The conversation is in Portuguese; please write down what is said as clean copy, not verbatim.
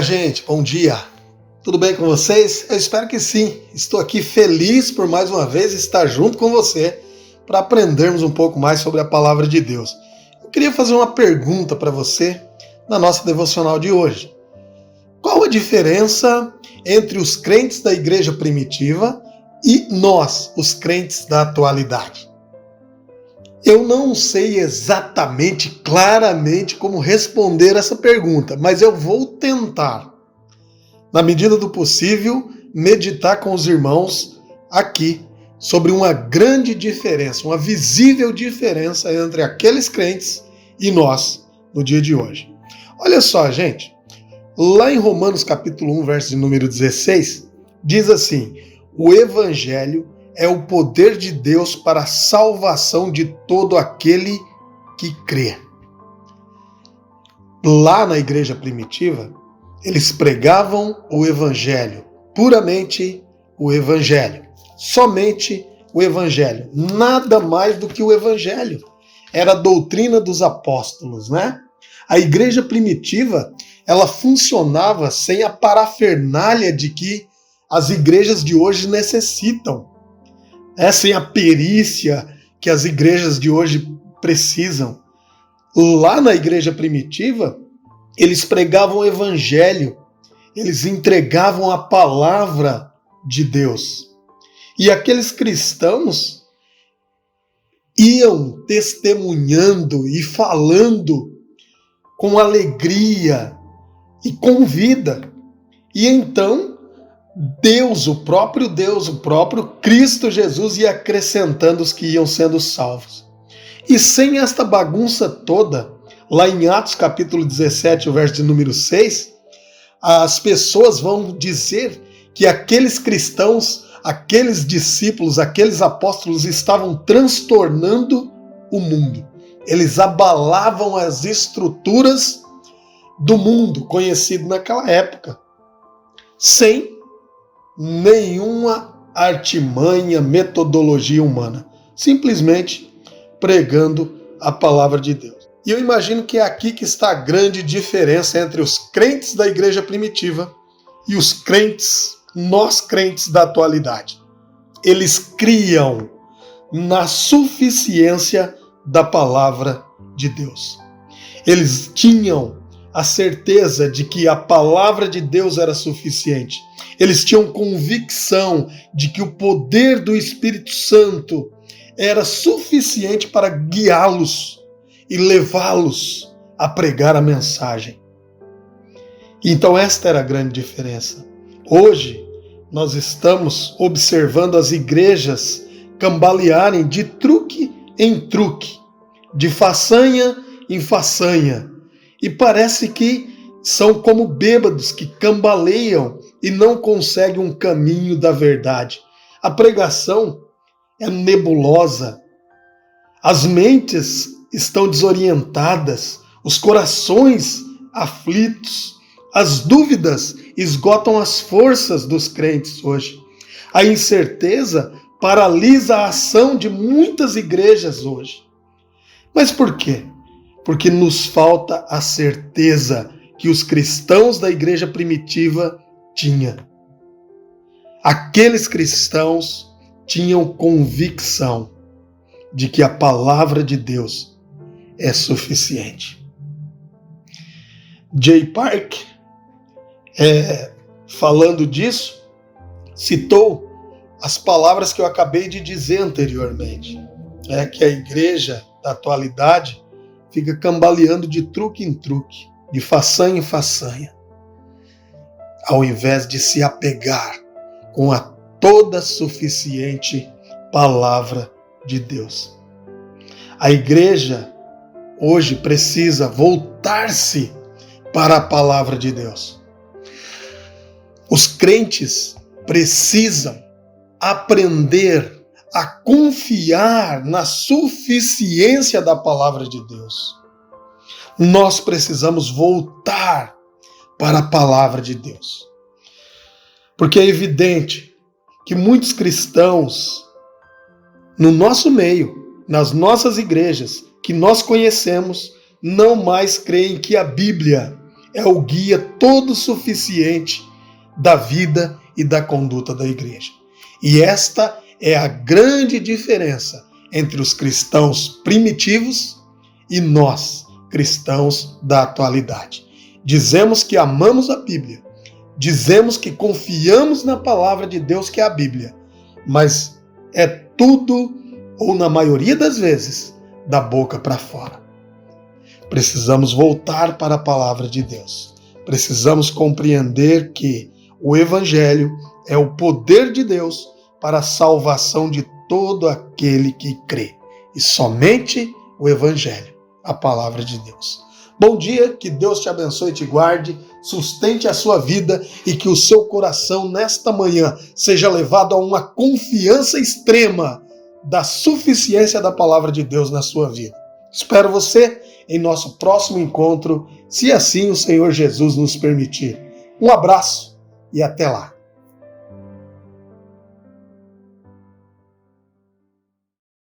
Fala, gente, bom dia. Tudo bem com vocês? Eu espero que sim. Estou aqui feliz por mais uma vez estar junto com você para aprendermos um pouco mais sobre a palavra de Deus. Eu queria fazer uma pergunta para você na nossa devocional de hoje. Qual a diferença entre os crentes da igreja primitiva e nós, os crentes da atualidade? Eu não sei exatamente, claramente, como responder essa pergunta, mas eu vou tentar, na medida do possível, meditar com os irmãos aqui sobre uma grande diferença, uma visível diferença entre aqueles crentes e nós no dia de hoje. Olha só, gente, lá em Romanos capítulo 1, verso de número 16, diz assim: o Evangelho é o poder de Deus para a salvação de todo aquele que crê. Lá na igreja primitiva, eles pregavam o Evangelho, puramente o Evangelho, somente o Evangelho, nada mais do que o Evangelho. Era a doutrina dos apóstolos, né? A igreja primitiva, ela funcionava sem a parafernália de que as igrejas de hoje necessitam. Sem a perícia que as igrejas de hoje precisam. Lá na igreja primitiva, eles pregavam o evangelho, eles entregavam a palavra de Deus. E aqueles cristãos iam testemunhando e falando com alegria e com vida. E então Deus, o próprio Cristo Jesus ia acrescentando os que iam sendo salvos. E sem esta bagunça toda, lá em Atos capítulo 17, o verso de número 6, as pessoas vão dizer que aqueles cristãos, aqueles discípulos, aqueles apóstolos estavam transtornando o mundo. Eles abalavam as estruturas do mundo conhecido naquela época, sem nenhuma artimanha, metodologia humana, simplesmente pregando a palavra de Deus. E eu imagino que é aqui que está a grande diferença entre os crentes da igreja primitiva e os crentes, nós crentes da atualidade. Eles criam na suficiência da palavra de Deus. Eles tinham a certeza de que a palavra de Deus era suficiente. Eles tinham convicção de que o poder do Espírito Santo era suficiente para guiá-los e levá-los a pregar a mensagem. Então esta era a grande diferença. Hoje nós estamos observando as igrejas cambalearem de truque em truque, de façanha em façanha, e parece que são como bêbados que cambaleiam e não conseguem um caminho da verdade. A pregação é nebulosa, as mentes estão desorientadas, os corações aflitos, as dúvidas esgotam as forças dos crentes hoje. A incerteza paralisa a ação de muitas igrejas hoje. Mas por quê? Porque nos falta a certeza que os cristãos da igreja primitiva tinham. Aqueles cristãos tinham convicção de que a palavra de Deus é suficiente. Jay Park, falando disso, citou as palavras que eu acabei de dizer anteriormente, que a igreja da atualidade fica cambaleando de truque em truque, de façanha em façanha, ao invés de se apegar com a toda suficiente palavra de Deus. A igreja hoje precisa voltar-se para a palavra de Deus. Os crentes precisam aprender a confiar na suficiência da palavra de Deus. Nós precisamos voltar para a palavra de Deus. Porque é evidente que muitos cristãos, no nosso meio, nas nossas igrejas, que nós conhecemos, não mais creem que a Bíblia é o guia todo suficiente da vida e da conduta da igreja. E esta é a grande diferença entre os cristãos primitivos e nós, cristãos da atualidade. Dizemos que amamos a Bíblia, dizemos que confiamos na palavra de Deus, que é a Bíblia, mas é tudo, ou na maioria das vezes, da boca para fora. Precisamos voltar para a palavra de Deus. Precisamos compreender que o Evangelho é o poder de Deus para a salvação de todo aquele que crê. E somente o Evangelho, a palavra de Deus. Bom dia, que Deus te abençoe e te guarde, sustente a sua vida e que o seu coração nesta manhã seja levado a uma confiança extrema da suficiência da palavra de Deus na sua vida. Espero você em nosso próximo encontro, se assim o Senhor Jesus nos permitir. Um abraço e até lá.